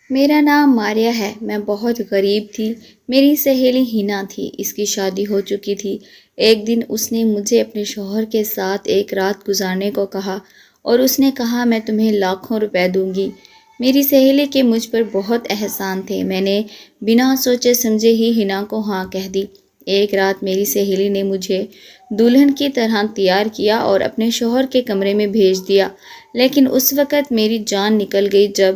میرا نام ماریہ ہے۔ میں بہت غریب تھی۔ میری سہیلی ہنا تھی، اس کی شادی ہو چکی تھی۔ ایک دن اس نے مجھے اپنے شوہر کے ساتھ ایک رات گزارنے کو کہا اور اس نے کہا میں تمہیں لاکھوں روپے دوں گی۔ میری سہیلی کے مجھ پر بہت احسان تھے۔ میں نے بنا سوچے سمجھے ہی ہنا کو ہاں کہہ دی۔ ایک رات میری سہیلی نے مجھے دلہن کی طرح تیار کیا اور اپنے شوہر کے کمرے میں بھیج دیا، لیکن اس وقت میری جان نکل گئی جب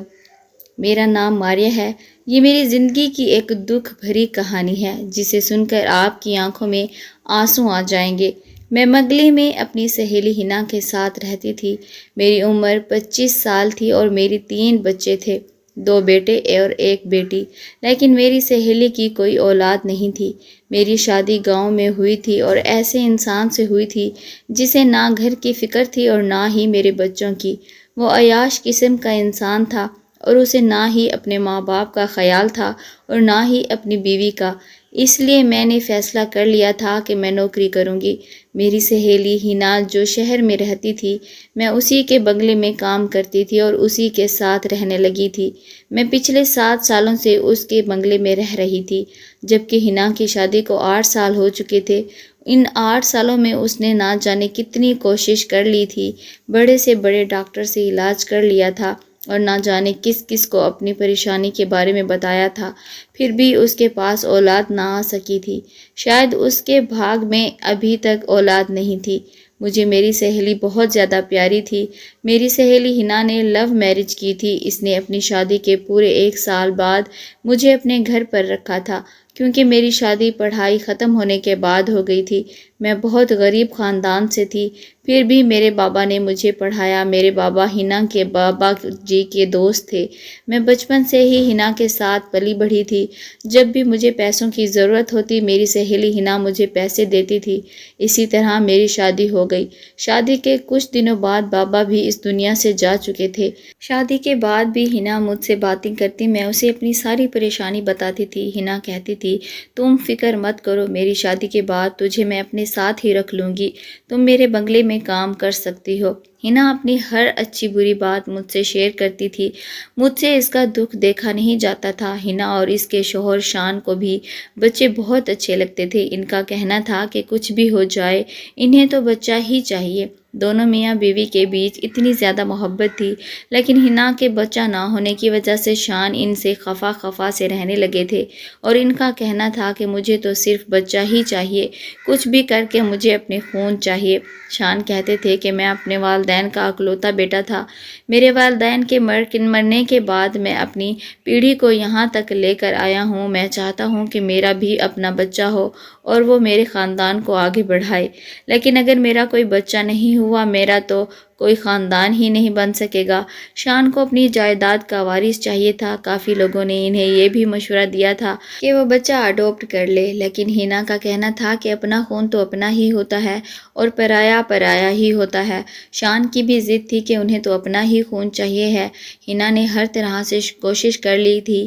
میرا نام ماریہ ہے۔ یہ میری زندگی کی ایک دکھ بھری کہانی ہے جسے سن کر آپ کی آنکھوں میں آنسو آ جائیں گے۔ میں منگلی میں اپنی سہیلی ہنا کے ساتھ رہتی تھی۔ میری عمر 25 سال تھی اور میری 3 بچے تھے، 2 بیٹے اور 1 بیٹی، لیکن میری سہیلی کی کوئی اولاد نہیں تھی۔ میری شادی گاؤں میں ہوئی تھی اور ایسے انسان سے ہوئی تھی جسے نہ گھر کی فکر تھی اور نہ ہی میرے بچوں کی۔ وہ عیاش قسم کا انسان تھا اور اسے نہ ہی اپنے ماں باپ کا خیال تھا اور نہ ہی اپنی بیوی کا۔ اس لیے میں نے فیصلہ کر لیا تھا کہ میں نوکری کروں گی۔ میری سہیلی ہنا جو شہر میں رہتی تھی، میں اسی کے بنگلے میں کام کرتی تھی اور اسی کے ساتھ رہنے لگی تھی۔ میں پچھلے 7 سالوں سے اس کے بنگلے میں رہ رہی تھی، جبکہ ہنا کی شادی کو 8 سال ہو چکے تھے۔ ان 8 سالوں میں اس نے نہ جانے کتنی کوشش کر لی تھی، بڑے سے بڑے ڈاکٹر سے علاج کر لیا تھا اور نہ جانے کس کس کو اپنی پریشانی کے بارے میں بتایا تھا، پھر بھی اس کے پاس اولاد نہ آ سکی تھی۔ شاید اس کے بھاگ میں ابھی تک اولاد نہیں تھی۔ مجھے میری سہیلی بہت زیادہ پیاری تھی۔ میری سہیلی ہنا نے لو میرج کی تھی۔ اس نے اپنی شادی کے پورے 1 سال بعد مجھے اپنے گھر پر رکھا تھا، کیونکہ میری شادی پڑھائی ختم ہونے کے بعد ہو گئی تھی۔ میں بہت غریب خاندان سے تھی، پھر بھی میرے بابا نے مجھے پڑھایا۔ میرے بابا ہنا کے بابا جی کے دوست تھے۔ میں بچپن سے ہی ہنا کے ساتھ پلی بڑھی تھی۔ جب بھی مجھے پیسوں کی ضرورت ہوتی، میری سہیلی ہنا مجھے پیسے دیتی تھی۔ اسی طرح میری شادی ہو گئی۔ شادی کے کچھ دنوں بعد بابا بھی اس دنیا سے جا چکے تھے۔ شادی کے بعد بھی ہنا مجھ سے باتیں کرتی، میں اسے اپنی ساری پریشانی بتاتی تھی۔ ہنا کہتی تھی تم فکر مت کرو، میری شادی کے بعد تجھے میں اپنے ساتھ ہی رکھ لوں گی، تم میرے بنگلے میں کام کر سکتی ہو۔ ہنا اپنی ہر اچھی بری بات مجھ سے شیئر کرتی تھی۔ مجھ سے اس کا دکھ دیکھا نہیں جاتا تھا۔ ہنا اور اس کے شوہر شان کو بھی بچے بہت اچھے لگتے تھے۔ ان کا کہنا تھا کہ کچھ بھی ہو جائے انہیں تو بچہ ہی چاہیے۔ دونوں میاں بیوی کے بیچ اتنی زیادہ محبت تھی، لیکن ہنا کے بچہ نہ ہونے کی وجہ سے شان ان سے خفا سے رہنے لگے تھے اور ان کا کہنا تھا کہ مجھے تو صرف بچہ ہی چاہیے، کچھ بھی کر کے مجھے اپنے خون چاہیے۔ شان کہتے تھے کہ میں اپنے والدین کا اکلوتا بیٹا تھا۔ میرے والدین کے مرنے کے بعد میں اپنی پیڑھی کو یہاں تک لے کر آیا ہوں۔ میں چاہتا ہوں کہ میرا بھی اپنا بچہ ہو اور وہ میرے خاندان کو آگے بڑھائے، لیکن اگر میرا کوئی بچہ نہیں ہوا، میرا تو کوئی خاندان ہی نہیں بن سکے گا۔ شان کو اپنی جائیداد کا وارث چاہیے تھا۔ کافی لوگوں نے انہیں یہ بھی مشورہ دیا تھا کہ وہ بچہ اڈاپٹ کر لے، لیکن ہنا کا کہنا تھا کہ اپنا خون تو اپنا ہی ہوتا ہے اور پرایا پرایا ہی ہوتا ہے۔ شان کی بھی ضد تھی کہ انہیں تو اپنا ہی خون چاہیے ہے۔ ہنا نے ہر طرح سے کوشش کر لی تھی،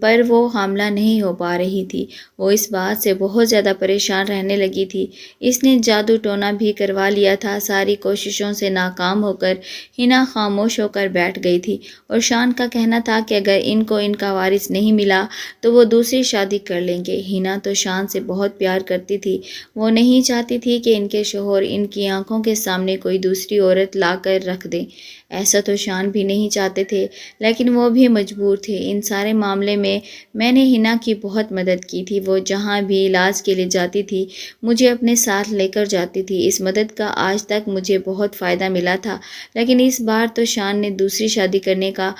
پر وہ حاملہ نہیں ہو پا رہی تھی۔ وہ اس بات سے بہت زیادہ پریشان رہنے لگی تھی۔ اس نے جادو ٹونا بھی کروا لیا تھا۔ ساری کوششوں سے ناکام ہو کر ہنا خاموش ہو کر بیٹھ گئی تھی اور شان کا کہنا تھا کہ اگر ان کو ان کا وارث نہیں ملا تو وہ دوسری شادی کر لیں گے۔ ہنا تو شان سے بہت پیار کرتی تھی۔ وہ نہیں چاہتی تھی کہ ان کے شوہر ان کی آنکھوں کے سامنے کوئی دوسری عورت لا کر رکھ دیں۔ ایسا تو شان بھی نہیں چاہتے تھے، لیکن وہ بھی مجبور تھے۔ ان سارے معاملے میں نے ہنا کی بہت مدد کی تھی۔ وہ جہاں بھی علاج کے لیے جاتی تھی مجھے اپنے ساتھ لے کر جاتی تھی۔ اس مدد کا آج تک مجھے بہت فائدہ ملا تھا، لیکن اس بار تو شان نے دوسری شادی کرنے کا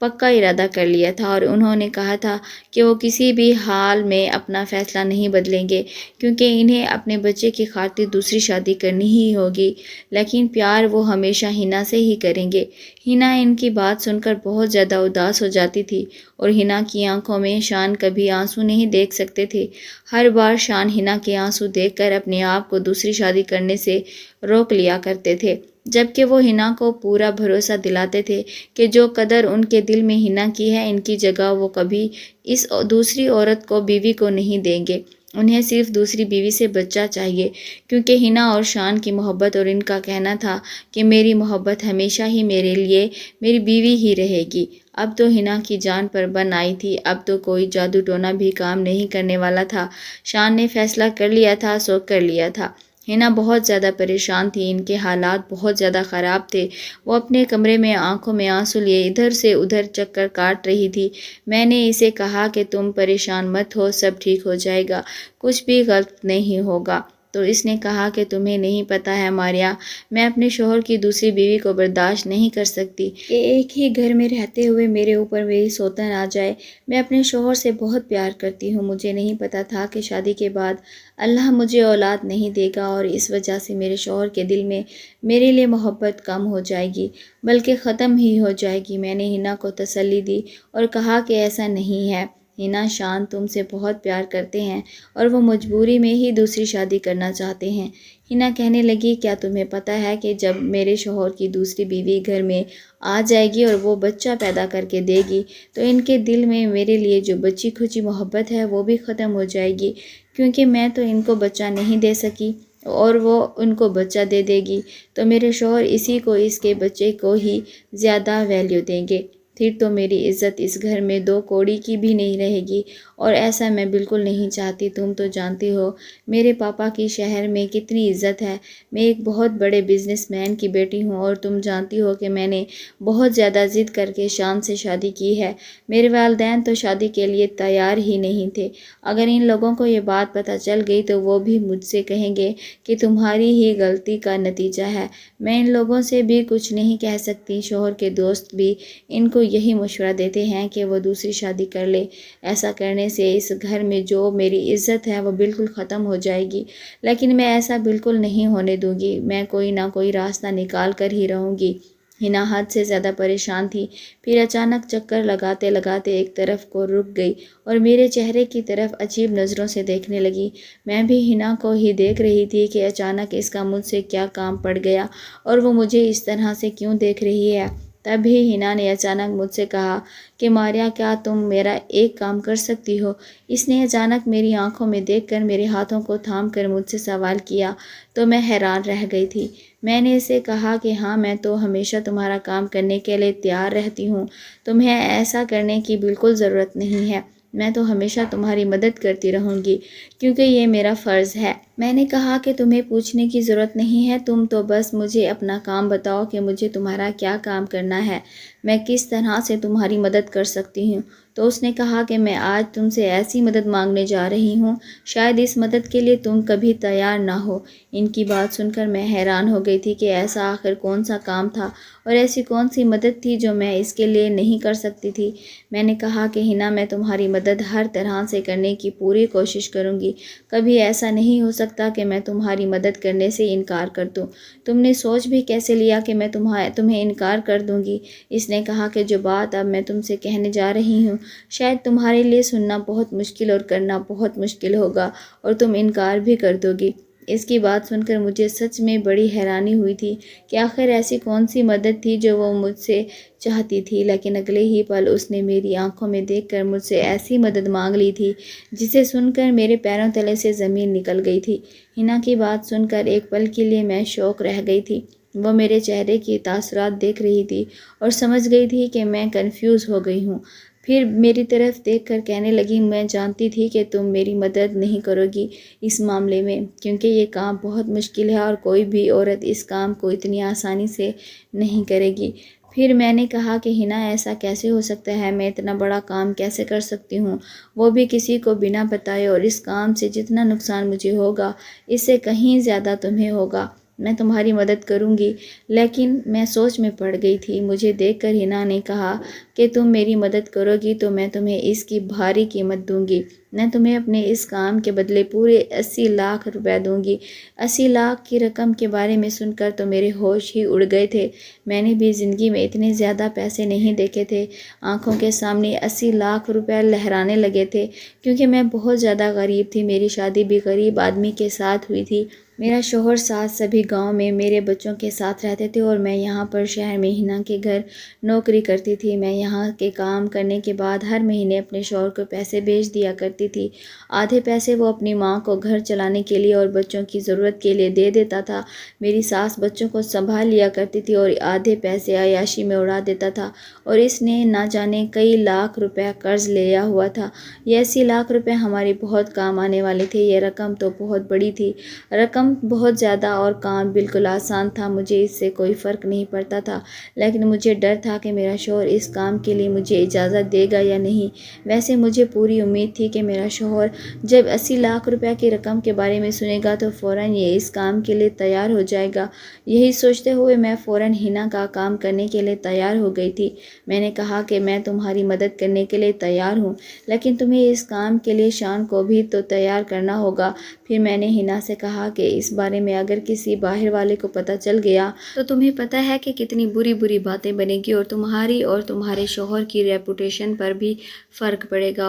پکا ارادہ کر لیا تھا اور انہوں نے کہا تھا کہ وہ کسی بھی حال میں اپنا فیصلہ نہیں بدلیں گے، کیونکہ انہیں اپنے بچے کی خاطر دوسری شادی کرنی ہی ہوگی، لیکن پیار وہ ہمیشہ ہنا سے ہی کریں گے۔ ہنا ان کی بات سن کر بہت زیادہ اداس ہو جاتی تھی اور ہنا کی آنکھوں میں شان کبھی آنسو نہیں دیکھ سکتے تھے۔ ہر بار شان ہنا کے آنسو دیکھ کر اپنے آپ کو دوسری شادی کرنے سے روک لیا کرتے تھے، جبکہ وہ ہنا کو پورا بھروسہ دلاتے تھے کہ جو قدر ان کے دل میں ہنا کی ہے، ان کی جگہ وہ کبھی اس دوسری عورت کو بیوی کو نہیں دیں گے۔ انہیں صرف دوسری بیوی سے بچہ چاہیے، کیونکہ ہنا اور شان کی محبت اور ان کا کہنا تھا کہ میری محبت ہمیشہ ہی میرے لیے میری بیوی ہی رہے گی۔ اب تو ہنا کی جان پر بن آئی تھی، اب تو کوئی جادو ٹونا بھی کام نہیں کرنے والا تھا۔ شان نے فیصلہ کر لیا تھا، سو کر لیا تھا۔ ہنا بہت زیادہ پریشان تھی، ان کے حالات بہت زیادہ خراب تھے۔ وہ اپنے کمرے میں آنکھوں میں آنسو لیے ادھر سے ادھر چکر کاٹ رہی تھی۔ میں نے اسے کہا کہ تم پریشان مت ہو، سب ٹھیک ہو جائے گا، کچھ بھی غلط نہیں ہوگا۔ تو اس نے کہا کہ تمہیں نہیں پتہ ہے ماریا، میں اپنے شوہر کی دوسری بیوی کو برداشت نہیں کر سکتی کہ ایک ہی گھر میں رہتے ہوئے میرے اوپر میری سوتن آ جائے۔ میں اپنے شوہر سے بہت پیار کرتی ہوں، مجھے نہیں پتہ تھا کہ شادی کے بعد اللہ مجھے اولاد نہیں دے گا اور اس وجہ سے میرے شوہر کے دل میں میرے لیے محبت کم ہو جائے گی، بلکہ ختم ہی ہو جائے گی۔ میں نے ہنا کو تسلی دی اور کہا کہ ایسا نہیں ہے ہنا، شان تم سے بہت پیار کرتے ہیں اور وہ مجبوری میں ہی دوسری شادی کرنا چاہتے ہیں۔ ہنا کہنے لگی، کیا تمہیں پتہ ہے کہ جب میرے شوہر کی دوسری بیوی گھر میں آ جائے گی اور وہ بچہ پیدا کر کے دے گی تو ان کے دل میں میرے لیے جو بچی کھچی محبت ہے وہ بھی ختم ہو جائے گی، کیونکہ میں تو ان کو بچہ نہیں دے سکی اور وہ ان کو بچہ دے دے گی تو میرے شوہر اسی کو، اس کے بچے کو ہی زیادہ ویلیو دیں گے، پھر تو میری عزت اس گھر میں دو کوڑی کی بھی نہیں رہے گی، اور ایسا میں بالکل نہیں چاہتی۔ تم تو جانتی ہو میرے پاپا کی شہر میں کتنی عزت ہے، میں ایک بہت بڑے بزنس مین کی بیٹی ہوں، اور تم جانتی ہو کہ میں نے بہت زیادہ ضد کر کے شان سے شادی کی ہے۔ میرے والدین تو شادی کے لیے تیار ہی نہیں تھے۔ اگر ان لوگوں کو یہ بات پتہ چل گئی تو وہ بھی مجھ سے کہیں گے کہ تمہاری ہی غلطی کا نتیجہ ہے۔ میں ان لوگوں سے بھی کچھ نہیں کہہ سکتی۔ شوہر کے دوست بھی ان کو یہی مشورہ دیتے ہیں کہ وہ دوسری شادی کر لے، ایسا کرنے سے اس گھر میں جو میری عزت ہے وہ بالکل ختم ہو جائے گی، لیکن میں ایسا بالکل نہیں ہونے دوں گی، میں کوئی نہ کوئی راستہ نکال کر ہی رہوں گی۔ ہنا حد سے زیادہ پریشان تھی، پھر اچانک چکر لگاتے لگاتے ایک طرف کو رک گئی اور میرے چہرے کی طرف عجیب نظروں سے دیکھنے لگی۔ میں بھی ہنا کو ہی دیکھ رہی تھی کہ اچانک اس کا مجھ سے کیا کام پڑ گیا اور وہ مجھے اس طرح سے کیوں دیکھ رہی ہے۔ تب ہی ہنا نے اچانک مجھ سے کہا کہ ماریا، کیا تم میرا ایک کام کر سکتی ہو؟ اس نے اچانک میری آنکھوں میں دیکھ کر میرے ہاتھوں کو تھام کر مجھ سے سوال کیا تو میں حیران رہ گئی تھی۔ میں نے اسے کہا کہ ہاں، میں تو ہمیشہ تمہارا کام کرنے کے لیے تیار رہتی ہوں، تمہیں ایسا کرنے کی بالکل ضرورت نہیں ہے، میں تو ہمیشہ تمہاری مدد کرتی رہوں گی کیونکہ یہ میرا فرض ہے۔ میں نے کہا کہ تمہیں پوچھنے کی ضرورت نہیں ہے، تم تو بس مجھے اپنا کام بتاؤ کہ مجھے تمہارا کیا کام کرنا ہے، میں کس طرح سے تمہاری مدد کر سکتی ہوں۔ تو اس نے کہا کہ میں آج تم سے ایسی مدد مانگنے جا رہی ہوں، شاید اس مدد کے لیے تم کبھی تیار نہ ہو۔ ان کی بات سن کر میں حیران ہو گئی تھی کہ ایسا آخر کون سا کام تھا اور ایسی کون سی مدد تھی جو میں اس کے لیے نہیں کر سکتی تھی۔ میں نے کہا کہ ہنا، میں تمہاری مدد ہر طرح سے کرنے کی پوری کوشش کروں گی، کبھی ایسا نہیں ہو سکتا کہ میں تمہاری مدد کرنے سے انکار کر دوں۔ تم نے سوچ بھی کیسے لیا کہ میں تمہیں انکار کر دوں گی؟ اس نے کہا کہ جو بات اب میں تم سے کہنے جا رہی ہوں شاید تمہارے لیے سننا بہت مشکل اور کرنا بہت مشکل ہوگا اور تم انکار بھی کر دو گی۔ اس کی بات سن کر مجھے سچ میں بڑی حیرانی ہوئی تھی کہ آخر ایسی کون سی مدد تھی جو وہ مجھ سے چاہتی تھی، لیکن اگلے ہی پل اس نے میری آنکھوں میں دیکھ کر مجھ سے ایسی مدد مانگ لی تھی جسے سن کر میرے پیروں تلے سے زمین نکل گئی تھی۔ ہنا کی بات سن کر ایک پل کے لیے میں شوق رہ گئی تھی۔ وہ میرے چہرے کی تاثرات دیکھ رہی تھی اور سمجھ گئی تھی کہ میں کنفیوز ہو گئی ہوں۔ پھر میری طرف دیکھ کر کہنے لگی، میں جانتی تھی کہ تم میری مدد نہیں کرو گی اس معاملے میں، کیونکہ یہ کام بہت مشکل ہے اور کوئی بھی عورت اس کام کو اتنی آسانی سے نہیں کرے گی۔ پھر میں نے کہا کہ ہنا، ایسا کیسے ہو سکتا ہے، میں اتنا بڑا کام کیسے کر سکتی ہوں، وہ بھی کسی کو بنا بتائے، اور اس کام سے جتنا نقصان مجھے ہوگا اس سے کہیں زیادہ تمہیں ہوگا۔ میں تمہاری مدد کروں گی۔ لیکن میں سوچ میں پڑ گئی تھی۔ مجھے دیکھ کر ہنا نے کہا کہ تم میری مدد کرو گی تو میں تمہیں اس کی بھاری قیمت دوں گی، میں تمہیں اپنے اس کام کے بدلے پورے 80 لاکھ روپے دوں گی۔ 80 لاکھ کی رقم کے بارے میں سن کر تو میرے ہوش ہی اڑ گئے تھے۔ میں نے بھی زندگی میں اتنے زیادہ پیسے نہیں دیکھے تھے۔ آنکھوں کے سامنے 80 لاکھ روپے لہرانے لگے تھے، کیونکہ میں بہت زیادہ غریب تھی۔ میری شادی بھی غریب آدمی کے ساتھ ہوئی تھی۔ میرا شوہر ساتھ سبھی گاؤں میں میرے بچوں کے ساتھ رہتے تھے اور میں یہاں پر شہر میں ہنا کے گھر نوکری کرتی تھی۔ میں یہاں کے کام کرنے کے بعد ہر مہینے اپنے شوہر کو پیسے بھیج دیا کرتی کرتی تھی۔ آدھے پیسے وہ اپنی ماں کو گھر چلانے کے لیے اور بچوں کی ضرورت کے لیے دے دیتا تھا۔ میری ساس بچوں کو سنبھال لیا کرتی تھی اور آدھے پیسے عیاشی میں اڑا دیتا تھا، اور اس نے نہ جانے کئی لاکھ روپے قرض لیا ہوا تھا۔ یہ 80 لاکھ روپے ہمارے بہت کام آنے والے تھے۔ یہ رقم تو بہت بڑی تھی، رقم بہت زیادہ، اور کام بالکل آسان تھا۔ مجھے اس سے کوئی فرق نہیں پڑتا تھا، لیکن مجھے ڈر تھا کہ میرا شوہر اس کام کے لیے مجھے اجازت دے گا یا نہیں۔ ویسے مجھے پوری امید تھی کہ میرا شوہر جب 80 لاکھ روپے کی رقم کے بارے میں سنے گا تو فوراً یہ اس کام کے لیے تیار ہو جائے گا۔ یہی سوچتے ہوئے میں فوراً ہنا کا کام کرنے کے لیے تیار ہو گئی تھی۔ میں نے کہا کہ میں تمہاری مدد کرنے کے لیے تیار ہوں، لیکن تمہیں اس کام کے لیے شان کو بھی تو تیار کرنا ہوگا۔ پھر میں نے ہنا سے کہا کہ اس بارے میں اگر کسی باہر والے کو پتہ چل گیا تو تمہیں پتہ ہے کہ کتنی بری بری باتیں بنے گی، اور تمہاری اور تمہارے شوہر کی ریپوٹیشن پر بھی فرق پڑے گا،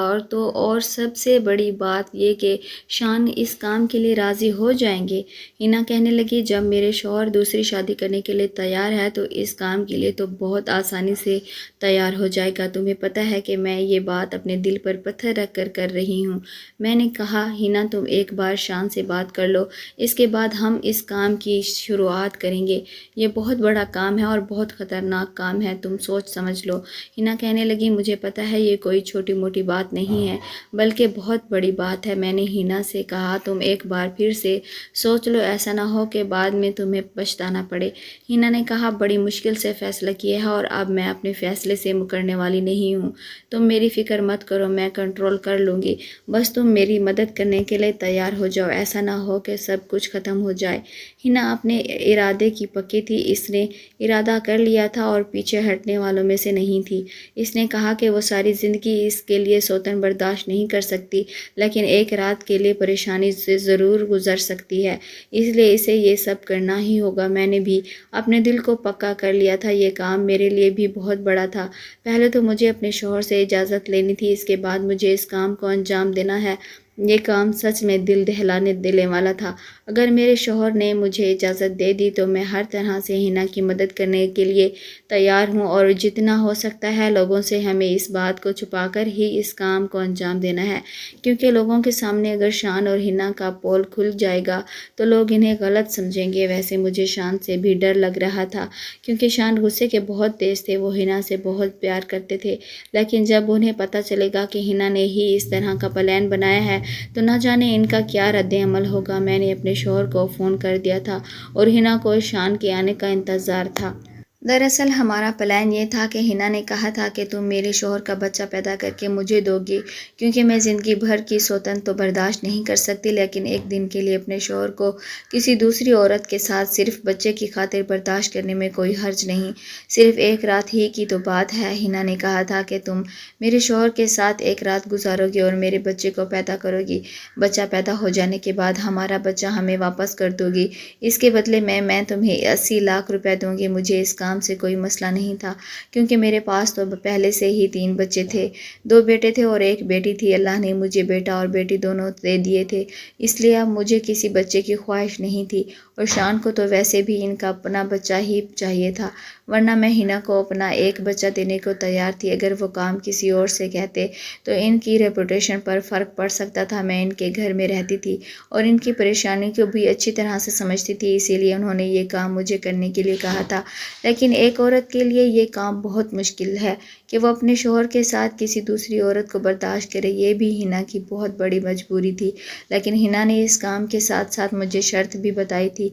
اور سب سے بڑی بات یہ کہ شان اس کام کے لیے راضی ہو جائیں گے۔ ہنا کہنے لگی، جب میرے شوہر دوسری شادی کرنے کے لیے تیار ہے تو اس کام کے لیے تو بہت آسانی سے تیار ہو جائے گا۔ تمہیں پتہ ہے کہ میں یہ بات اپنے دل پر پتھر رکھ کر کر رہی ہوں۔ میں نے کہا، ہنا تم ایک بار شان سے بات کر لو، اس کے بعد ہم اس کام کی شروعات کریں گے۔ یہ بہت بڑا کام ہے اور بہت خطرناک کام ہے، تم سوچ سمجھ لو۔ ہنا کہنے لگی، مجھے پتہ ہے یہ کوئی چھوٹی موٹی بات نہیں ہے، بلکہ بہت بڑی بات ہے۔ میں نے ہنا سے کہا، تم ایک بار پھر سے سوچ لو، ایسا نہ ہو کہ بعد میں تمہیں پچھتانا پڑے۔ ہنا نے کہا، بڑی مشکل سے فیصلہ کیا ہے اور اب میں اپنے فیصلے سے مکرنے والی نہیں ہوں۔ تم میری فکر مت کرو، میں کنٹرول کر لوں گی، بس تم میری مدد کرنے کے لیے تیار ہو جاؤ، ایسا نہ ہو کہ سب کچھ ختم ہو جائے۔ ہنا اپنے ارادے کی پکی تھی، اس نے ارادہ کر لیا تھا اور پیچھے ہٹنے والوں میں سے نہیں تھی۔ اس نے کہا کہ وہ ساری زندگی اس کے لیے سوتن برداشت نہیں کر سکتی، لیکن ایک رات کے لیے پریشانی سے ضرور گزر سکتی ہے، اس لیے اسے یہ سب کرنا ہی ہوگا۔ میں نے بھی اپنے دل کو پکا کر لیا تھا، یہ کام میرے لیے بھی بہت بڑا تھا۔ پہلے تو مجھے اپنے شوہر سے اجازت لینی تھی، اس کے بعد مجھے اس کام کو انجام دینا ہے۔ یہ کام سچ میں دل دہلانے دینے والا تھا۔ اگر میرے شوہر نے مجھے اجازت دے دی تو میں ہر طرح سے ہنا کی مدد کرنے کے لیے تیار ہوں، اور جتنا ہو سکتا ہے لوگوں سے ہمیں اس بات کو چھپا کر ہی اس کام کو انجام دینا ہے، کیونکہ لوگوں کے سامنے اگر شان اور ہنا کا پول کھل جائے گا تو لوگ انہیں غلط سمجھیں گے۔ ویسے مجھے شان سے بھی ڈر لگ رہا تھا، کیونکہ شان غصے کے بہت تیز تھے، وہ ہنا سے بہت پیار کرتے تھے، لیکن جب انہیں پتہ چلے گا کہ ہنا نے ہی اس طرح کا پلان بنایا ہے تو نہ جانے ان کا کیا رد عمل ہوگا۔ میں نے اپنے شوہر کو فون کر دیا تھا اور ہنا کو شان کے آنے کا انتظار تھا۔ دراصل ہمارا پلان یہ تھا کہ ہنا نے کہا تھا کہ تم میرے شوہر کا بچہ پیدا کر کے مجھے دو گی، کیونکہ میں زندگی بھر کی سوتن تو برداشت نہیں کر سکتی، لیکن ایک دن کے لیے اپنے شوہر کو کسی دوسری عورت کے ساتھ صرف بچے کی خاطر برداشت کرنے میں کوئی حرج نہیں۔ صرف ایک رات ہی کی تو بات ہے۔ ہنا نے کہا تھا کہ تم میرے شوہر کے ساتھ ایک رات گزارو گی اور میرے بچے کو پیدا کرو گی۔ بچہ پیدا ہو جانے کے بعد ہمارا بچہ ہمیں واپس کر دو گی، اس کے بدلے میں تمہیں 80 لاکھ روپے دوں گی۔ مجھے اس کام سے کوئی مسئلہ نہیں تھا، کیونکہ میرے پاس تو پہلے سے ہی 3 بچے تھے، 2 بیٹے تھے اور 1 بیٹی تھی۔ اللہ نے مجھے بیٹا اور بیٹی دونوں دے دیے تھے، اس لیے اب مجھے کسی بچے کی خواہش نہیں تھی، اور شان کو تو ویسے بھی ان کا اپنا بچہ ہی چاہیے تھا، ورنہ میں ہنا کو اپنا ایک بچہ دینے کو تیار تھی۔ اگر وہ کام کسی اور سے کہتے تو ان کی ریپوٹیشن پر فرق پڑ سکتا تھا۔ میں ان کے گھر میں رہتی تھی اور ان کی پریشانی کو بھی اچھی طرح سے سمجھتی تھی، اسی لیے انہوں نے یہ کام مجھے کرنے کے لیے کہا تھا۔ لیکن ایک عورت کے لیے یہ کام بہت مشکل ہے کہ وہ اپنے شوہر کے ساتھ کسی دوسری عورت کو برداشت کرے، یہ بھی ہنا کی بہت بڑی مجبوری تھی۔ لیکن ہنا نے اس کام کے ساتھ ساتھ مجھے شرط بھی بتائی تھی،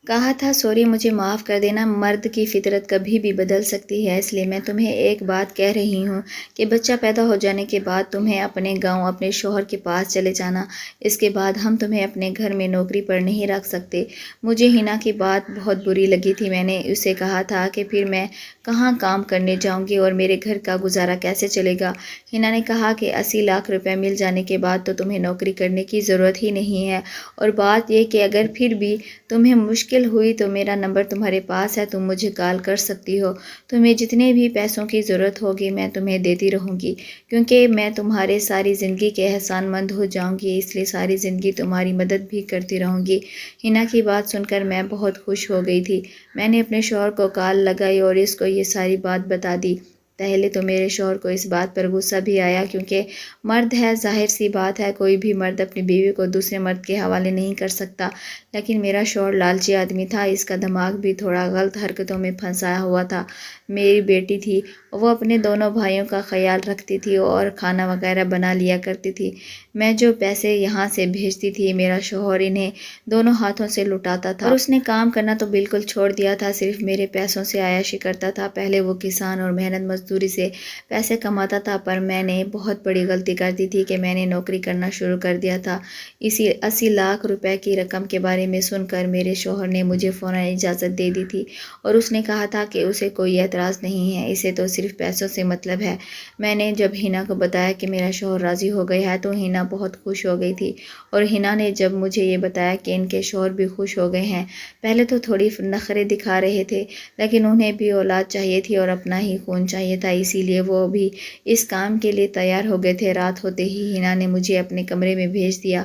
کہا تھا، سوری مجھے معاف کر دینا، مرد کی فطرت کبھی بھی بدل سکتی ہے، اس لیے میں تمہیں ایک بات کہہ رہی ہوں کہ بچہ پیدا ہو جانے کے بعد تمہیں اپنے گاؤں اپنے شوہر کے پاس چلے جانا، اس کے بعد ہم تمہیں اپنے گھر میں نوکری پر نہیں رکھ سکتے۔ مجھے ہنا کی بات بہت بری لگی تھی۔ میں نے اسے کہا تھا کہ پھر میں کہاں کام کرنے جاؤں گی اور میرے گھر کا گزارا کیسے چلے گا؟ ہنا نے کہا کہ 80 لاکھ روپے مل جانے کے بعد تو تمہیں نوکری کرنے کی ضرورت ہی نہیں ہے، اور بات یہ کہ اگر پھر بھی تمہیں مشکل ہوئی تو میرا نمبر تمہارے پاس ہے، تم مجھے کال کر سکتی ہو، تمہیں جتنے بھی پیسوں کی ضرورت ہوگی میں تمہیں دیتی رہوں گی، کیونکہ میں تمہارے ساری زندگی کے احسان مند ہو جاؤں گی، اس لیے ساری زندگی تمہاری مدد بھی کرتی رہوں گی۔ ہنا کی بات سن کر میں بہت خوش ہو گئی تھی۔ میں نے اپنے شوہر کو کال لگائی اور اس کو یہ ساری بات بتا دی۔ پہلے تو میرے شوہر کو اس بات پر غصہ بھی آیا، کیونکہ مرد ہے، ظاہر سی بات ہے کوئی بھی مرد اپنی بیوی کو دوسرے مرد کے حوالے نہیں کر سکتا، لیکن میرا شوہر لالچی آدمی تھا، اس کا دماغ بھی تھوڑا غلط حرکتوں میں پھنسایا ہوا تھا۔ میری بیٹی تھی، وہ اپنے دونوں بھائیوں کا خیال رکھتی تھی اور کھانا وغیرہ بنا لیا کرتی تھی۔ میں جو پیسے یہاں سے بھیجتی تھی میرا شوہر انہیں دونوں ہاتھوں سے لٹاتا تھا، اور اس نے کام کرنا تو بالکل چھوڑ دیا تھا، صرف میرے پیسوں سے عیاشی کرتا تھا۔ پہلے وہ کسان اور محنت مزدوری سے پیسے کماتا تھا، پر میں نے بہت بڑی غلطی کر دی تھی کہ میں نے نوکری کرنا شروع کر دیا تھا۔ اسی 80 لاکھ روپے کی رقم کے بارے میں سن کر میرے شوہر نے مجھے فوراً اجازت دے دی تھی، اور اس نے کہا تھا کہ اسے کوئی اعتراض نہیں ہے، اسے تو صرف پیسوں سے مطلب ہے۔ میں نے جب ہنا کو بتایا کہ میرا شوہر راضی ہو گیا ہے تو ہنا بہت خوش ہو گئی تھی، اور ہنا نے جب مجھے یہ بتایا کہ ان کے شوہر بھی خوش ہو گئے ہیں، پہلے تو تھوڑی نخرے دکھا رہے تھے، لیکن انہیں بھی اولاد چاہیے تھی اور اپنا ہی خون چاہیے تھا، اسی لیے وہ بھی اس کام کے لیے تیار ہو گئے تھے۔ رات ہوتے ہی ہنا نے مجھے اپنے کمرے میں بھیج دیا۔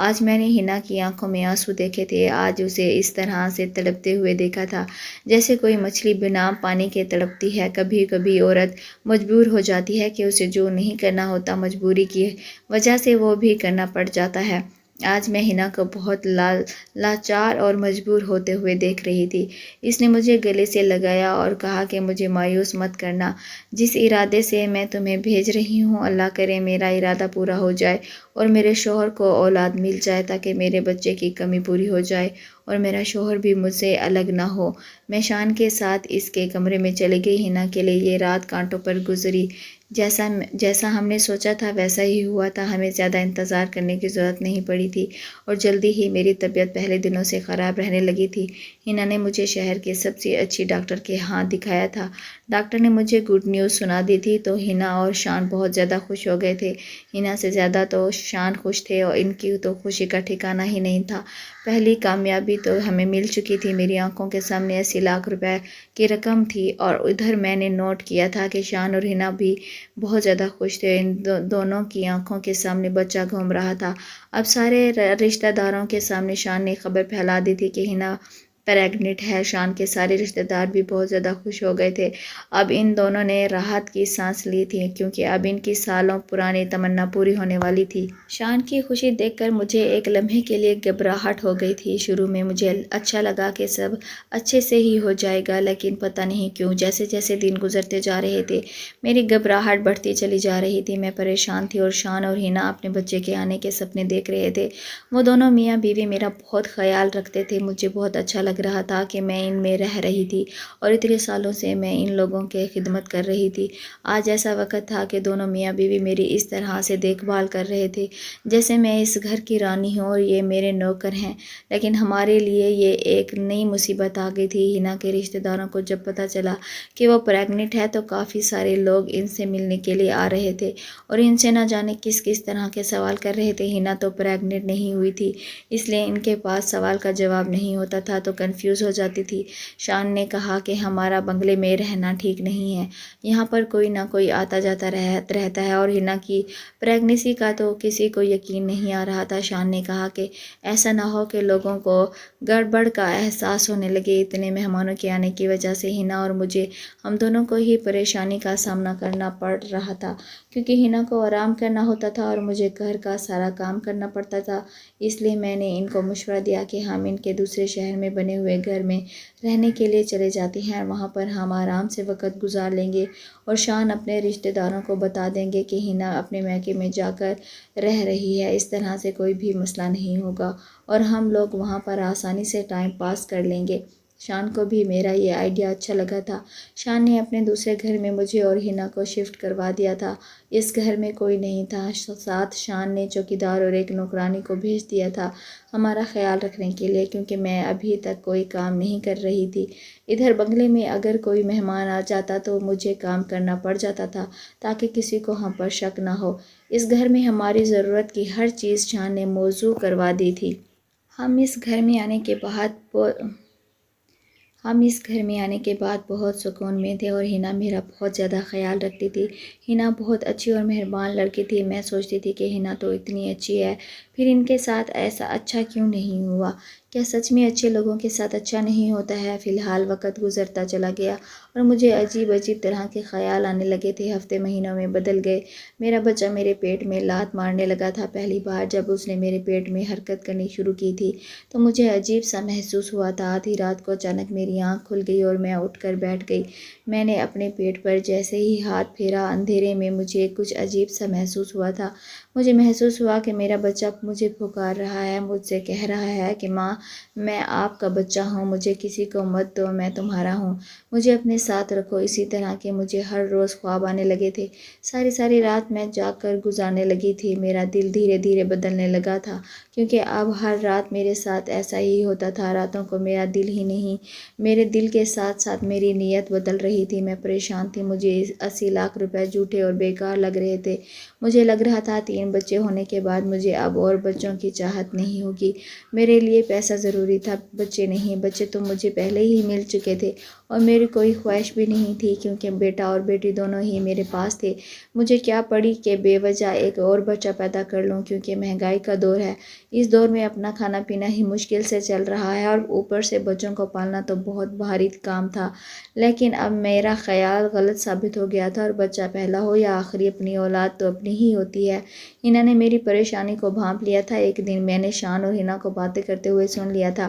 آج میں نے ہنا کی آنکھوں میں آنسو دیکھے تھے، آج اسے اس طرح سے تڑپتے ہوئے دیکھا تھا جیسے کوئی مچھلی بنا پانی کے تڑپتی ہے۔ کبھی کبھی عورت مجبور ہو جاتی ہے کہ اسے جو نہیں کرنا ہوتا مجبوری کی وجہ سے وہ بھی کرنا پڑ جاتا ہے۔ آج میں ہنا کو بہت لاچار اور مجبور ہوتے ہوئے دیکھ رہی تھی۔ اس نے مجھے گلے سے لگایا اور کہا کہ مجھے مایوس مت کرنا، جس ارادے سے میں تمہیں بھیج رہی ہوں اللہ کرے میرا ارادہ پورا ہو جائے اور میرے شوہر کو اولاد مل جائے تاکہ میرے بچے کی کمی پوری ہو جائے اور میرا شوہر بھی مجھ سے الگ نہ ہو۔ میں شان کے ساتھ اس کے کمرے میں چلی گئی۔ ہنا کے لیے یہ رات کانٹوں پر گزری، جیسا ہم نے سوچا تھا ویسا ہی ہوا تھا، ہمیں زیادہ انتظار کرنے کی ضرورت نہیں پڑی تھی اور جلدی ہی میری طبیعت پہلے دنوں سے خراب رہنے لگی تھی۔ ہنا نے مجھے شہر کے سب سے اچھی ڈاکٹر کے ہاں دکھایا تھا۔ ڈاکٹر نے مجھے گڈ نیوز سنا دی تھی تو ہنا اور شان بہت زیادہ خوش ہو گئے تھے۔ ہنا سے زیادہ تو شان خوش تھے اور ان کی تو خوشی کا ٹھکانہ ہی نہیں تھا۔ پہلی کامیابی تو ہمیں مل چکی تھی، میری آنکھوں کے سامنے 80 لاکھ روپے کی رقم تھی، اور ادھر میں نے نوٹ کیا تھا کہ شان اور ہنا بھی بہت زیادہ خوش تھے، ان دونوں کی آنکھوں کے سامنے بچہ گھوم رہا تھا۔ اب سارے رشتہ داروں کے سامنے شان نے خبر پھیلا دی تھی کہ ہنا پریگننٹ ہے۔ شان کے سارے رشتہ دار بھی بہت زیادہ خوش ہو گئے تھے۔ اب ان دونوں نے راحت کی سانس لی تھی، کیونکہ اب ان کی سالوں پرانی تمنا پوری ہونے والی تھی۔ شان کی خوشی دیکھ کر مجھے ایک لمحے کے لیے گھبراہٹ ہو گئی تھی۔ شروع میں مجھے اچھا لگا کہ سب اچھے سے ہی ہو جائے گا، لیکن پتہ نہیں کیوں جیسے جیسے دن گزرتے جا رہے تھے میری گھبراہٹ بڑھتی چلی جا رہی تھی۔ میں پریشان تھی اور شان اور ہنا اپنے بچے کے آنے کے سپنے دیکھ رہے تھے۔ وہ دونوں میاں بیوی میرا بہت خیال رکھتے تھے، مجھے بہت اچھا لگ رہا تھا کہ میں ان میں رہ رہی تھی اور اتنے سالوں سے میں ان لوگوں کی خدمت کر رہی تھی۔ آج ایسا وقت تھا کہ دونوں میاں بیوی میری اس طرح سے دیکھ بھال کر رہے تھے جیسے میں اس گھر کی رانی ہوں اور یہ میرے نوکر ہیں، لیکن ہمارے لیے یہ ایک نئی مصیبت آ گئی تھی۔ ہنا کے رشتہ داروں کو جب پتہ چلا کہ وہ پریگننٹ ہے تو کافی سارے لوگ ان سے ملنے کے لیے آ رہے تھے اور ان سے نہ جانے کس کس طرح کے سوال کر رہے تھے۔ ہنا تو پریگننٹ نہیں ہوئی تھی، اس لیے ان کے پاس سوال کا جواب نہیں ہوتا تھا تو کنفیوز ہو جاتی تھی۔ شان نے کہا کہ ہمارا بنگلے میں رہنا ٹھیک نہیں ہے، یہاں پر کوئی نہ کوئی آتا جاتا رہتا ہے اور ہنا کی پریگننسی کا تو کسی کو یقین نہیں آ رہا تھا۔ شان نے کہا کہ ایسا نہ ہو کہ لوگوں کو گڑبڑ کا احساس ہونے لگے اتنے مہمانوں کے آنے کی وجہ سے۔ ہنا اور مجھے ہم دونوں کو ہی پریشانی کا سامنا کرنا پڑ رہا تھا، کیونکہ ہنا کو آرام کرنا ہوتا تھا اور مجھے گھر کا سارا کام کرنا پڑتا تھا۔ اس لیے میں نے ان کو مشورہ دیا کہ ہم ان کے دوسرے شہر میں بنے ہوئے گھر میں رہنے کے لیے چلے جاتے ہیں، وہاں پر ہم آرام سے وقت گزار لیں گے اور شان اپنے رشتہ داروں کو بتا دیں گے کہ ہنا اپنے میکے میں جا کر رہ رہی ہے، اس طرح سے کوئی بھی مسئلہ نہیں ہوگا اور ہم لوگ وہاں پر آسانی سے ٹائم پاس کر لیں گے۔ شان کو بھی میرا یہ آئیڈیا اچھا لگا تھا۔ شان نے اپنے دوسرے گھر میں مجھے اور ہنا کو شفٹ کروا دیا تھا۔ اس گھر میں کوئی نہیں تھا، ساتھ شان نے چوکیدار اور ایک نوکرانی کو بھیج دیا تھا ہمارا خیال رکھنے کے لیے، کیونکہ میں ابھی تک کوئی کام نہیں کر رہی تھی۔ ادھر بنگلے میں اگر کوئی مہمان آ جاتا تو مجھے کام کرنا پڑ جاتا تھا تاکہ کسی کو ہم پر شک نہ ہو۔ اس گھر میں ہماری ضرورت کی ہر چیز شان نے موزوں کروا دی تھی۔ ہم اس گھر میں آنے کے بعد بہت سکون میں تھے اور ہنا میرا بہت زیادہ خیال رکھتی تھی۔ ہنا بہت اچھی اور مہربان لڑکی تھی، میں سوچتی تھی کہ ہنا تو اتنی اچھی ہے، پھر ان کے ساتھ ایسا اچھا کیوں نہیں ہوا؟ کیا سچ میں اچھے لوگوں کے ساتھ اچھا نہیں ہوتا ہے؟ فی الحال وقت گزرتا چلا گیا اور مجھے عجیب عجیب طرح کے خیال آنے لگے تھے۔ ہفتے مہینوں میں بدل گئے۔ میرا بچہ میرے پیٹ میں لات مارنے لگا تھا۔ پہلی بار جب اس نے میرے پیٹ میں حرکت کرنی شروع کی تھی تو مجھے عجیب سا محسوس ہوا تھا۔ آدھی رات کو اچانک میری آنکھ کھل گئی اور میں اٹھ کر بیٹھ گئی۔ میں نے اپنے پیٹ پر جیسے ہی ہاتھ پھیرا، اندھیرے میں مجھے کچھ عجیب سا محسوس ہوا تھا۔ مجھے محسوس ہوا کہ میرا بچہ مجھے پکار رہا ہے، مجھ سے کہہ رہا ہے کہ ماں، میں آپ کا بچہ ہوں، مجھے کسی کو مت دو، میں تمہارا ہوں، مجھے اپنے ساتھ رکھو۔ اسی طرح کے مجھے ہر روز خواب آنے لگے تھے۔ ساری رات میں جاگ کر گزارنے لگی تھی۔ میرا دل دھیرے دھیرے بدلنے لگا تھا، کیونکہ اب ہر رات میرے ساتھ ایسا ہی ہوتا تھا۔ راتوں کو میرا دل ہی نہیں، میرے دل کے ساتھ ساتھ میری نیت بدل رہی تھی۔ میں پریشان تھی۔ مجھے 80 لاکھ روپے جھوٹے اور بیکار لگ رہے تھے۔ مجھے لگ رہا تھا 3 بچے ہونے کے بعد مجھے اب اور بچوں کی چاہت نہیں ہوگی۔ میرے لیے پیسہ ضروری تھا، بچے نہیں۔ بچے تو مجھے پہلے ہی مل چکے تھے اور میری کوئی خواہش بھی نہیں تھی، کیونکہ بیٹا اور بیٹی دونوں ہی میرے پاس تھے۔ مجھے کیا پڑی کہ بے وجہ ایک اور بچہ پیدا کر لوں، کیونکہ مہنگائی کا دور ہے۔ اس دور میں اپنا کھانا پینا ہی مشکل سے چل رہا ہے اور اوپر سے بچوں کو پالنا تو بہت بھاری کام تھا۔ لیکن اب میرا خیال غلط ثابت ہو گیا تھا، اور بچہ پہلا ہو یا آخری، اپنی اولاد تو اپنی ہی ہوتی ہے۔ ہنا نے میری پریشانی کو بھانپ لیا تھا۔ ایک دن میں نے شان اور ہنا کو باتیں کرتے ہوئے سن لیا تھا۔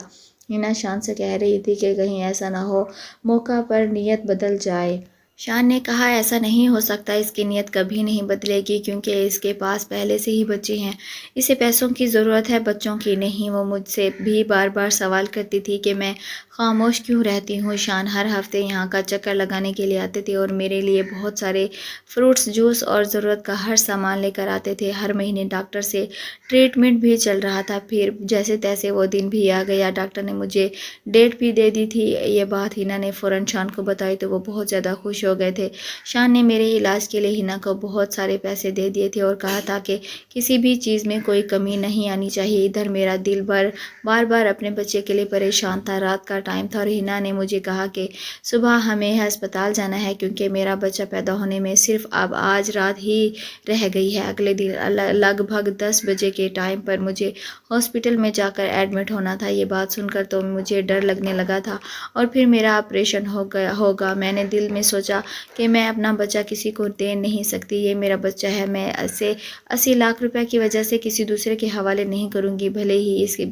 ہنا شان سے کہہ رہی تھی کہ کہیں ایسا نہ ہو موقع پر نیت بدل جائے۔ شان نے کہا ایسا نہیں ہو سکتا، اس کی نیت کبھی نہیں بدلے گی، کیونکہ اس کے پاس پہلے سے ہی بچے ہیں۔ اسے پیسوں کی ضرورت ہے، بچوں کی نہیں۔ وہ مجھ سے بھی بار بار سوال کرتی تھی کہ میں خاموش کیوں رہتی ہوں۔ شان ہر ہفتے یہاں کا چکر لگانے کے لیے آتے تھے اور میرے لیے بہت سارے فروٹس، جوس اور ضرورت کا ہر سامان لے کر آتے تھے۔ ہر مہینے ڈاکٹر سے ٹریٹمنٹ بھی چل رہا تھا۔ پھر جیسے تیسے وہ دن بھی آ گیا، ڈاکٹر نے مجھے ڈیٹ بھی دے دی تھی۔ یہ بات ہنا نے فوراً شان کو بتائی تو وہ بہت زیادہ خوش ہو گئے تھے۔ شان نے میرے علاج کے لیے ہنا کو بہت سارے پیسے دے دیے تھے اور کہا تھا کہ کسی بھی چیز میں کوئی کمی نہیں آنی چاہیے۔ ادھر میرا دل بار بار اپنے بچے کے لیے پریشان تھا۔ رات کا ٹائم تھا اور ہنا نے مجھے کہا کہ صبح ہمیں ہسپتال جانا ہے، کیونکہ میرا بچہ پیدا ہونے میں صرف اب آج رات ہی رہ گئی ہے۔ اگلے دن لگ بھگ 10 بجے کے ٹائم پر مجھے ہاسپٹل میں جا کر ایڈمٹ ہونا تھا۔ یہ بات سن کر تو مجھے ڈر لگنے لگا تھا اور پھر میرا آپریشن ہوگا۔ میں نے دل میں سوچا کہ میں اپنا بچہ کسی کو دے نہیں سکتی، یہ میرا بچہ ہے، میں اسے 80 لاکھ روپے کی وجہ سے کسی دوسرے کے حوالے نہیں کروں گی۔ بھلے ہی اس کے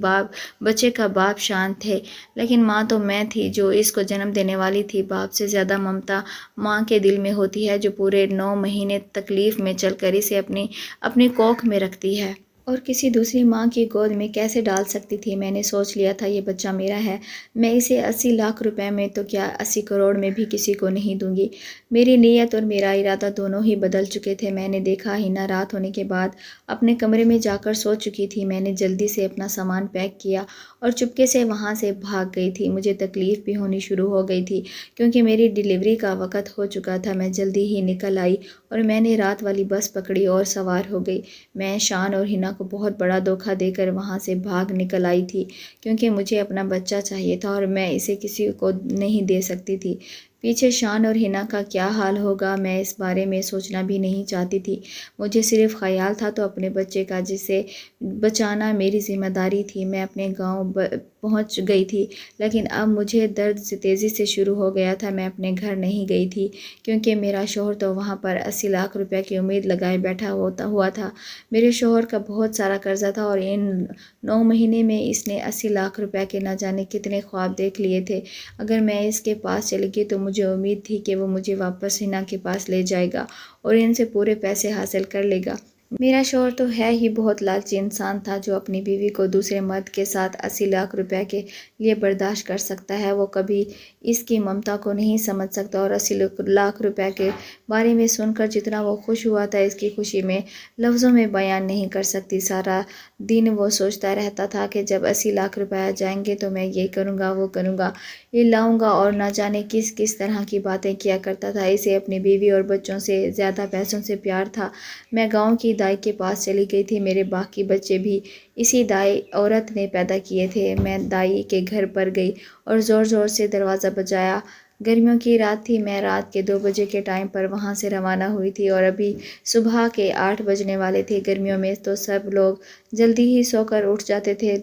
بچے کا باپ شان تھے، لیکن ماں تو میں تھی جو اس کو جنم دینے والی تھی۔ باپ سے زیادہ ممتا ماں کے دل میں ہوتی ہے، جو پورے 9 مہینے تکلیف میں چل کر اسے اپنی کوکھ میں رکھتی ہے، اور کسی دوسری ماں کی گود میں کیسے ڈال سکتی تھی۔ میں نے سوچ لیا تھا یہ بچہ میرا ہے، میں اسے 80 لاکھ روپے میں تو کیا 80 کروڑ میں بھی کسی کو نہیں دوں گی۔ میری نیت اور میرا ارادہ دونوں ہی بدل چکے تھے۔ میں نے دیکھا ہنا رات ہونے کے بعد اپنے کمرے میں جا کر سو چکی تھی۔ میں نے جلدی سے اپنا سامان پیک کیا اور چپکے سے وہاں سے بھاگ گئی تھی۔ مجھے تکلیف بھی ہونی شروع ہو گئی تھی، کیونکہ میری ڈیلیوری کا وقت ہو چکا تھا۔ میں جلدی ہی نکل آئی اور میں نے رات والی بس پکڑی اور سوار ہو گئی۔ میں شان اور ہنا کو بہت بڑا دھوکہ دے کر وہاں سے بھاگ نکل آئی تھی، کیونکہ مجھے اپنا بچہ چاہیے تھا اور میں اسے کسی کو نہیں دے سکتی تھی۔ پیچھے شان اور ہنا کا کیا حال ہوگا، میں اس بارے میں سوچنا بھی نہیں چاہتی تھی۔ مجھے صرف خیال تھا تو اپنے بچے کا، جسے بچانا میری ذمہ داری تھی۔ میں اپنے گاؤں پہنچ گئی تھی، لیکن اب مجھے درد تیزی سے شروع ہو گیا تھا۔ میں اپنے گھر نہیں گئی تھی، کیونکہ میرا شوہر تو وہاں پر 80 لاکھ روپے کی امید لگائے بیٹھا ہوا تھا۔ میرے شوہر کا بہت سارا قرضہ تھا اور ان 9 مہینے میں اس نے 80 لاکھ روپے کے نہ جانے کتنے خواب دیکھ لیے تھے۔ اگر میں اس کے پاس چلی گئی تو مجھے امید تھی کہ وہ مجھے واپس ہنا کے پاس لے جائے گا اور ان سے پورے پیسے حاصل کر لے گا۔ میرا شوہر تو ہے ہی بہت لالچی انسان تھا، جو اپنی بیوی کو دوسرے مرد کے ساتھ 80 لاکھ روپے کے لیے برداشت کر سکتا ہے۔ وہ کبھی اس کی ممتا کو نہیں سمجھ سکتا، اور 80 لاکھ روپے کے بارے میں سن کر جتنا وہ خوش ہوا تھا، اس کی خوشی میں لفظوں میں بیان نہیں کر سکتی۔ سارا دن وہ سوچتا رہتا تھا کہ جب 80 لاکھ روپے آ جائیں گے تو میں یہ کروں گا، وہ کروں گا، یہ لاؤں گا، اور نہ جانے کس طرح کی باتیں کیا کرتا تھا۔ اسے اپنی بیوی اور بچوں سے زیادہ پیسوں سے پیار تھا۔ میں گاؤں کی دائی کے پاس چلی گئی تھی۔ میرے باقی بچے بھی اسی دائی عورت نے پیدا کیے تھے۔ میں دائی کے گھر پر گئی اور زور زور سے دروازہ بجایا۔ گرمیوں کی رات تھی، میں رات کے 2 بجے کے ٹائم پر وہاں سے روانہ ہوئی تھی اور ابھی صبح کے 8 بجنے والے تھے۔ گرمیوں میں تو سب لوگ جلدی ہی سو کر اٹھ جاتے تھے۔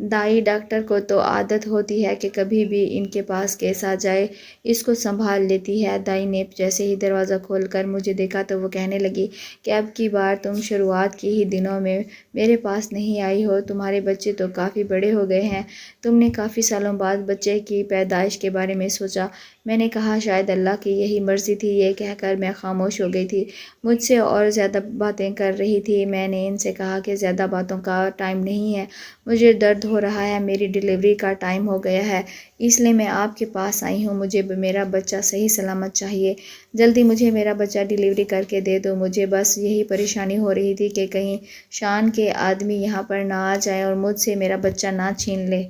دائی ڈاکٹر کو تو عادت ہوتی ہے کہ کبھی بھی ان کے پاس کیس آ جائے اس کو سنبھال لیتی ہے۔ دائی نے جیسے ہی دروازہ کھول کر مجھے دیکھا تو وہ کہنے لگی کہ اب کی بار تم شروعات کے ہی دنوں میں میرے پاس نہیں آئی ہو، تمہارے بچے تو کافی بڑے ہو گئے ہیں، تم نے کافی سالوں بعد بچے کی پیدائش کے بارے میں سوچا۔ میں نے کہا شاید اللہ کی یہی مرضی تھی۔ یہ کہہ کر میں خاموش ہو گئی تھی، مجھ سے اور زیادہ باتیں کر رہی تھی۔ میں نے ان سے کہا کہ زیادہ باتوں کا ٹائم نہیں ہے، مجھے درد ہو رہا ہے، میری ڈیلیوری کا ٹائم ہو گیا ہے، اس لیے میں آپ کے پاس آئی ہوں۔ مجھے میرا بچہ صحیح سلامت چاہیے، جلدی مجھے میرا بچہ ڈیلیوری کر کے دے دو۔ مجھے بس یہی پریشانی ہو رہی تھی کہ کہیں شان کے آدمی یہاں پر نہ آ جائے اور مجھ سے میرا بچہ نہ چھین لے۔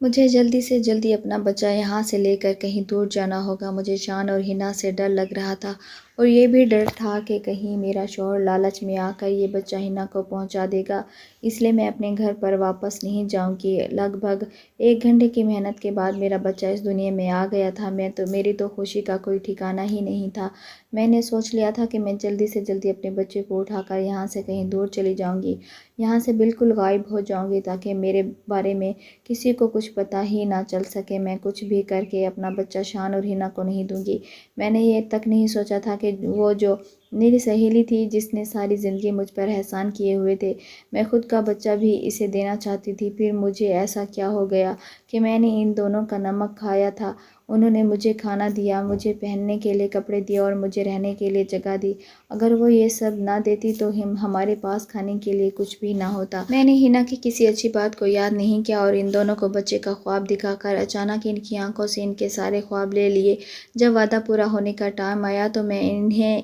مجھے جلدی سے جلدی اپنا بچہ یہاں سے لے کر کہیں دور جانا ہوگا۔ مجھے شان اور حنا سے ڈر لگ رہا تھا اور یہ بھی ڈر تھا کہ کہیں میرا شوہر لالچ میں آ کر یہ بچہ حنا کو پہنچا دے گا، اس لیے میں اپنے گھر پر واپس نہیں جاؤں گی۔ لگ بھگ 1 گھنٹے کی محنت کے بعد میرا بچہ اس دنیا میں آ گیا تھا۔ میری تو خوشی کا کوئی ٹھکانہ ہی نہیں تھا۔ میں نے سوچ لیا تھا کہ میں جلدی سے جلدی اپنے بچے کو اٹھا کر یہاں سے کہیں دور چلی جاؤں گی، یہاں سے بالکل غائب ہو جاؤں گی تاکہ میرے بارے میں کسی کو کچھ پتہ ہی نہ چل سکے۔ میں کچھ بھی کر کے اپنا بچہ شان اور حنا کو نہیں دوں گی۔ میں نے یہ تک نہیں سوچا تھا کہ وہ جو میری سہیلی تھی جس نے ساری زندگی مجھ پر احسان کیے ہوئے تھے، میں خود کا بچہ بھی اسے دینا چاہتی تھی۔ پھر مجھے ایسا کیا ہو گیا کہ میں نے ان دونوں کا نمک کھایا تھا؟ انہوں نے مجھے کھانا دیا، مجھے پہننے کے لیے کپڑے دیے اور مجھے رہنے کے لیے جگہ دی۔ اگر وہ یہ سب نہ دیتی تو ہمارے پاس کھانے کے لیے کچھ بھی نہ ہوتا۔ میں نے حنا کی کسی اچھی بات کو یاد نہیں کیا اور ان دونوں کو بچے کا خواب دکھا کر اچانک ان کی آنکھوں سے ان کے سارے خواب لے لیے۔ جب وعدہ پورا ہونے کا ٹائم آیا تو میں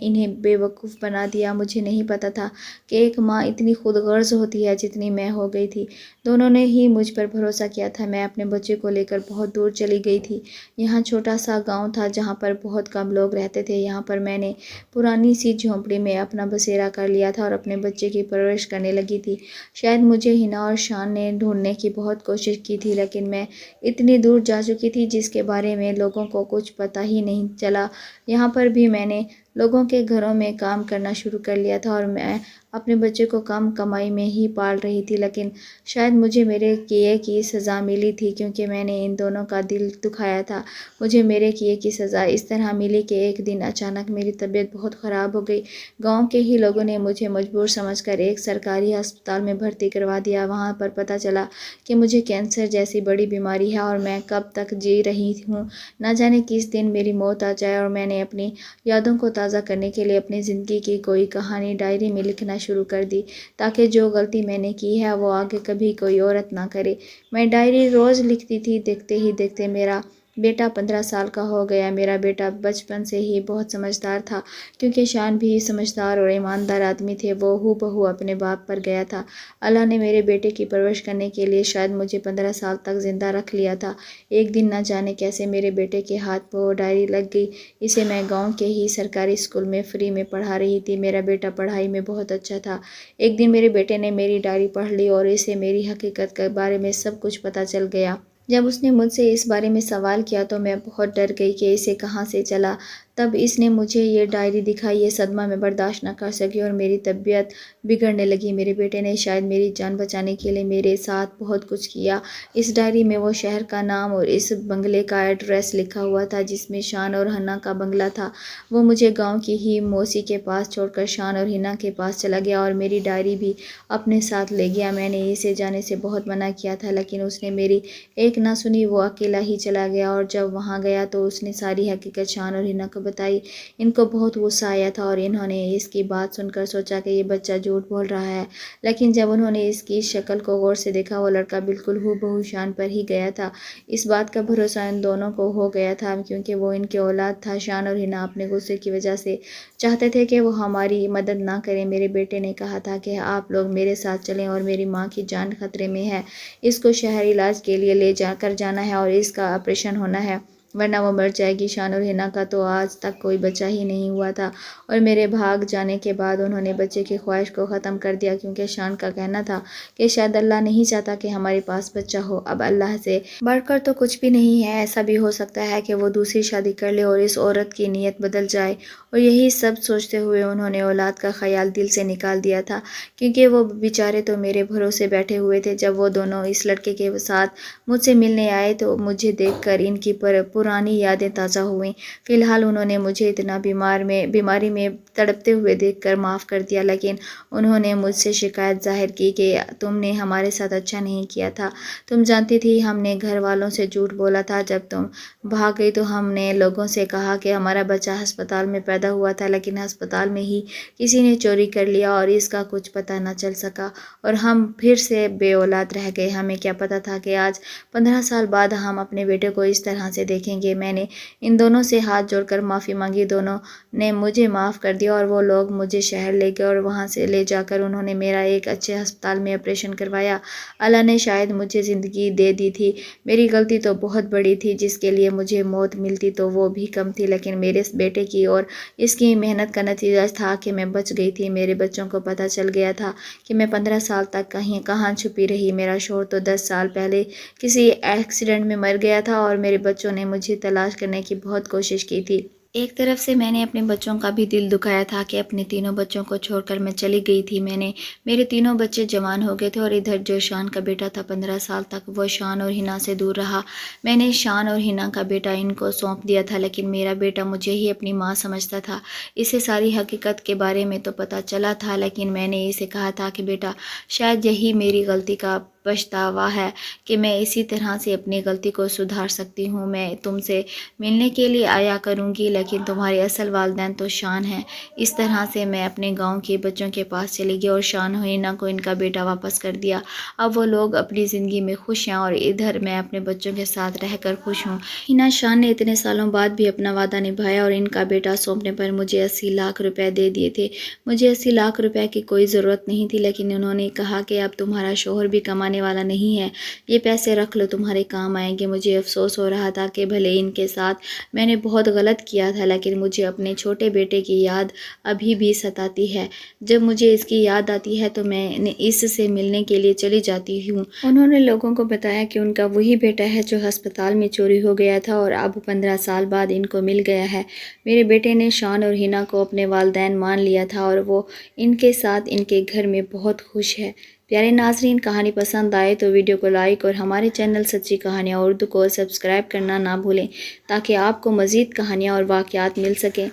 انہیں بے وقوف بنا دیا۔ مجھے نہیں پتا تھا کہ ایک ماں اتنی خود غرض ہوتی ہے جتنی میں ہو گئی تھی۔ دونوں نے ہی مجھ پر بھروسہ کیا تھا۔ میں اپنے بچے کو لے کر بہت دور چلی گئی تھی۔ یہاں چھوٹا سا گاؤں تھا جہاں پر بہت کم لوگ رہتے تھے۔ یہاں پر میں نے پرانی سی جھونپڑی میں اپنا بسیرا کر لیا تھا اور اپنے بچے کی پرورش کرنے لگی تھی۔ شاید مجھے حنا اور شان نے ڈھونڈنے کی بہت کوشش کی تھی لیکن میں اتنی دور جا چکی تھی جس کے بارے میں لوگوں کو کچھ پتہ ہی نہیں چلا۔ یہاں پر بھی میں نے لوگوں کے گھروں میں کام کرنا شروع کر لیا تھا اور میں اپنے بچے کو کم کمائی میں ہی پال رہی تھی، لیکن شاید مجھے میرے کیے کی سزا ملی تھی کیونکہ میں نے ان دونوں کا دل دکھایا تھا۔ مجھے میرے کیے کی سزا اس طرح ملی کہ ایک دن اچانک میری طبیعت بہت خراب ہو گئی۔ گاؤں کے ہی لوگوں نے مجھے مجبور سمجھ کر ایک سرکاری ہسپتال میں بھرتی کروا دیا۔ وہاں پر پتہ چلا کہ مجھے کینسر جیسی بڑی بیماری ہے اور میں کب تک جی رہی ہوں، نہ جانے کس دن میری موت آ جائے۔ اور میں نے اپنی یادوں کو تازہ کرنے کے لیے اپنی زندگی کی کوئی کہانی ڈائری میں لکھنا شروع کر دی تاکہ جو غلطی میں نے کی ہے وہ آگے کبھی کوئی عورت نہ کرے۔ میں ڈائری روز لکھتی تھی۔ دیکھتے ہی دیکھتے میرا بیٹا 15 سال کا ہو گیا۔ میرا بیٹا بچپن سے ہی بہت سمجھدار تھا کیونکہ شان بھی سمجھدار اور ایماندار آدمی تھے۔ وہ ہو بہو اپنے باپ پر گیا تھا۔ اللہ نے میرے بیٹے کی پرورش کرنے کے لیے شاید مجھے 15 سال تک زندہ رکھ لیا تھا۔ ایک دن نہ جانے کیسے میرے بیٹے کے ہاتھ وہ ڈائری لگ گئی۔ اسے میں گاؤں کے ہی سرکاری اسکول میں فری میں پڑھا رہی تھی۔ میرا بیٹا پڑھائی میں بہت اچھا تھا۔ ایک دن میرے بیٹے نے میری ڈائری پڑھ لی اور اسے میری حقیقت کے بارے میں سب کچھ پتہ چل گیا۔ جب اس نے مجھ سے اس بارے میں سوال کیا تو میں بہت ڈر گئی کہ اسے کہاں سے چلا۔ تب اس نے مجھے یہ ڈائری دکھائی۔ یہ صدمہ میں برداشت نہ کر سکی اور میری طبیعت بگڑنے لگی۔ میرے بیٹے نے شاید میری جان بچانے کے لیے میرے ساتھ بہت کچھ کیا۔ اس ڈائری میں وہ شہر کا نام اور اس بنگلے کا ایڈریس لکھا ہوا تھا جس میں شان اور حنا کا بنگلہ تھا۔ وہ مجھے گاؤں کی ہی موسی کے پاس چھوڑ کر شان اور حنا کے پاس چلا گیا اور میری ڈائری بھی اپنے ساتھ لے گیا۔ میں نے اسے جانے سے بہت منع کیا تھا لیکن اس نے میری ایک نہ سنی۔ وہ اکیلا ہی چلا گیا اور جب وہاں گیا تو اس نے ساری حقیقت شان اور حنا کو بتائی۔ ان کو بہت غصہ آیا تھا اور انہوں نے اس کی بات سن کر سوچا کہ یہ بچہ جھوٹ بول رہا ہے، لیکن جب انہوں نے اس کی شکل کو غور سے دیکھا وہ لڑکا بالکل ہو بہو شان پر ہی گیا تھا۔ اس بات کا بھروسہ ان دونوں کو ہو گیا تھا کیونکہ وہ ان کی اولاد تھا۔ شان اور حنا اپنے غصے کی وجہ سے چاہتے تھے کہ وہ ہماری مدد نہ کریں۔ میرے بیٹے نے کہا تھا کہ آپ لوگ میرے ساتھ چلیں اور میری ماں کی جان خطرے میں ہے، اس کو شہر علاج کے لیے لے جا کر جانا ہے اور اس کا آپریشن ہونا ہے۔ ورنہ وہ مر جائے گی۔ شان اور ہنا کا تو آج تک کوئی بچہ ہی نہیں ہوا تھا، اور میرے بھاگ جانے کے بعد انہوں نے بچے کی خواہش کو ختم کر دیا، کیونکہ شان کا کہنا تھا کہ شاید اللہ نہیں چاہتا کہ ہمارے پاس بچہ ہو۔ اب اللہ سے بڑھ کر تو کچھ بھی نہیں ہے، ایسا بھی ہو سکتا ہے کہ وہ دوسری شادی کر لے اور اس عورت کی نیت بدل جائے، اور یہی سب سوچتے ہوئے انہوں نے اولاد کا خیال دل سے نکال دیا تھا، کیونکہ وہ بیچارے تو میرے بھروسے بیٹھے ہوئے تھے۔ جب وہ دونوں اس لڑکے کے ساتھ مجھ سے ملنے آئے تو مجھے دیکھ کر ان کی پرانی یادیں تازہ ہوئیں۔ فی الحال انہوں نے مجھے اتنا بیماری میں تڑپتے ہوئے دیکھ کر معاف کر دیا، لیکن انہوں نے مجھ سے شکایت ظاہر کی کہ تم نے ہمارے ساتھ اچھا نہیں کیا تھا، تم جانتی تھی ہم نے گھر والوں سے جھوٹ بولا تھا۔ جب تم بھاگ گئی تو ہم نے لوگوں سے کہا کہ ہمارا بچہ ہسپتال میں پیدا ہوا تھا، لیکن ہسپتال میں ہی کسی نے چوری کر لیا اور اس کا کچھ پتہ نہ چل سکا، اور ہم پھر سے بے اولاد رہ گئے۔ ہمیں کیا پتہ تھا کہ آج 15 سال بعد ہم اپنے بیٹے کو اس طرح سے دیکھیں گے۔ میں نے ان دونوں سے ہاتھ جوڑ کر معافی مانگی، دونوں نے مجھے معاف کر دیا، اور وہ لوگ مجھے شہر لے گئے اور وہاں سے لے جا کر انہوں نے میرا ایک اچھے ہسپتال میں آپریشن کروایا۔ اللہ نے شاید مجھے زندگی دے دی تھی، میری غلطی تو بہت بڑی تھی، جس کے لیے مجھے موت ملتی تو وہ بھی کم تھی، لیکن میرے بیٹے کی اور اس کی محنت کا نتیجہ تھا کہ میں بچ گئی تھی۔ میرے بچوں کو پتہ چل گیا تھا کہ میں 15 سال تک کہاں چھپی رہی۔ میرا شوہر تو 10 سال پہلے کسی ایکسیڈنٹ میں مر گیا تھا، اور میرے بچوں نے مجھے تلاش کرنے کی بہت کوشش کی تھی۔ ایک طرف سے میں نے اپنے بچوں کا بھی دل دکھایا تھا کہ اپنے تینوں بچوں کو چھوڑ کر میں چلی گئی تھی۔ میرے تینوں بچے جوان ہو گئے تھے، اور ادھر جو شان کا بیٹا تھا 15 سال تک وہ شان اور ہنا سے دور رہا۔ میں نے شان اور ہنا کا بیٹا ان کو سونپ دیا تھا، لیکن میرا بیٹا مجھے ہی اپنی ماں سمجھتا تھا۔ اسے ساری حقیقت کے بارے میں تو پتہ چلا تھا، لیکن میں نے اسے کہا تھا کہ بیٹا شاید یہی میری غلطی کا پچھتاوا ہے کہ میں اسی طرح سے اپنی غلطی کو سدھار سکتی ہوں۔ میں تم سے ملنے کے لیے آیا کروں گی، لیکن تمہارے اصل والدین تو شان ہیں۔ اس طرح سے میں اپنے گاؤں کے بچوں کے پاس چلی گئی اور شان اور ہنا کو ان کا بیٹا واپس کر دیا۔ اب وہ لوگ اپنی زندگی میں خوش ہیں، اور ادھر میں اپنے بچوں کے ساتھ رہ کر خوش ہوں۔ ہنا شان نے اتنے سالوں بعد بھی اپنا وعدہ نبھایا اور ان کا بیٹا سونپنے پر مجھے 80 لاکھ روپے دے دیے تھے۔ مجھے 80 لاکھ روپے کی کوئی ضرورت نہیں تھی، لیکن انہوں نے کہا کہ اب تمہارا شوہر بھی کمانے والا نہیں ہے، یہ پیسے رکھ لو، تمہارے کام آئیں گے۔ مجھے افسوس ہو رہا تھا کہ بھلے ان کے ساتھ میں نے بہت غلط کیا تھا، لیکن مجھے اپنے چھوٹے بیٹے کی یاد ابھی بھی ستاتی ہے۔ جب مجھے اس کی یاد آتی ہے تو میں اس سے ملنے کے لیے چلی جاتی ہوں۔ انہوں نے لوگوں کو بتایا کہ ان کا وہی بیٹا ہے جو ہسپتال میں چوری ہو گیا تھا، اور اب 15 سال بعد ان کو مل گیا ہے۔ میرے بیٹے نے شان اور ہنا کو اپنے والدین مان لیا تھا، اور وہ ان کے ساتھ ان کے گھر میں بہت خوش ہے۔ پیارے ناظرین، کہانی پسند آئے تو ویڈیو کو لائک اور ہمارے چینل سچی کہانیاں اردو کو سبسکرائب کرنا نہ بھولیں، تاکہ آپ کو مزید کہانیاں اور واقعات مل سکیں۔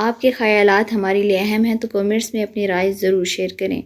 آپ کے خیالات ہمارے لیے اہم ہیں، تو کمنٹس میں اپنی رائے ضرور شیئر کریں۔